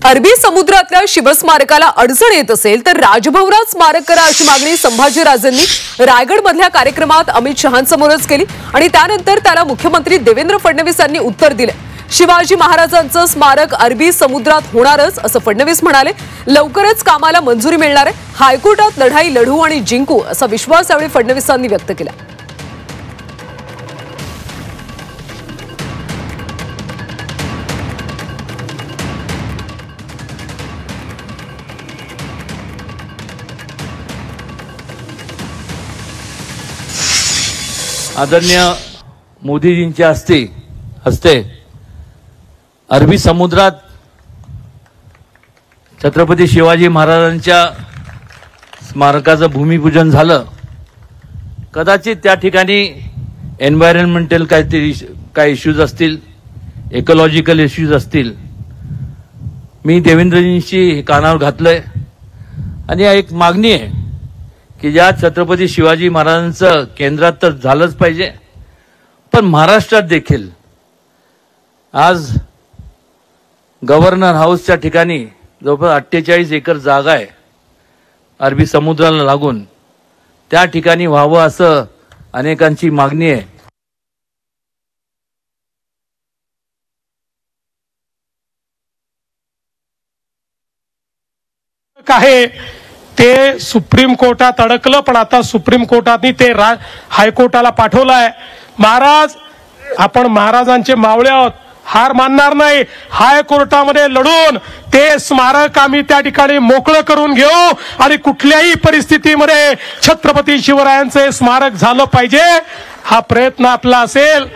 अरबी समुद्रातल्या शिवस्मारकाला अडचण येत असेल तर राजभवनात स्मारक करा अशी मागणी संभाजीराजेंनी रायगडमधल्या कार्यक्रमात अमित शहांसमोरच केली आणि त्यानंतर त्याला मुख्यमंत्री देवेंद्र फडणवीस यांनी उत्तर दिले। शिवाजी महाराजांचं स्मारक अरबी समुद्रात होणारच असं फडणवीस म्हणाले। लवकरच कामाला मंजुरी मिळणार आहे। हायकोर्टात लढाई लढू आणि जिंकू असा विश्वास यावेळी फडणवीसांनी व्यक्त केला। आदरणीय मोदीजींच्या हस्ते अरबी समुद्रात छत्रपती शिवाजी महाराजांच्या स्मारकाचं भूमिपूजन झालं। कदाचित त्या ठिकाणी एन्व्हायरमेंटल काय इश्यूज असतील, इकॉलॉजिकल इश्यूज असतील। मी देवेंद्रजींशी कानावर घातलंय आणि एक मागणी आहे की ज्या छत्रपती शिवाजी महाराजांचं केंद्रात तर झालंच पाहिजे, पण महाराष्ट्रात देखील आज गव्हर्नर हाऊसच्या ठिकाणी जवळपास 48 एकर जागा आहे अरबी समुद्राला लागून, त्या ठिकाणी व्हावं असं अनेकांची मागणी आहे। काय ते सुप्रीम कोर्टात अडकलं, पण आता सुप्रीम कोर्टाने ते हायकोर्टाला पाठवलंय। महाराज, आपण महाराजांचे मावळे आहोत, हार मानणार नाही। हायकोर्टामध्ये लढून ते स्मारक आम्ही त्या ठिकाणी मोकळं करून घेऊ आणि कुठल्याही परिस्थितीमध्ये छत्रपती शिवरायांचे स्मारक झालं पाहिजे हा प्रयत्न आपला असेल।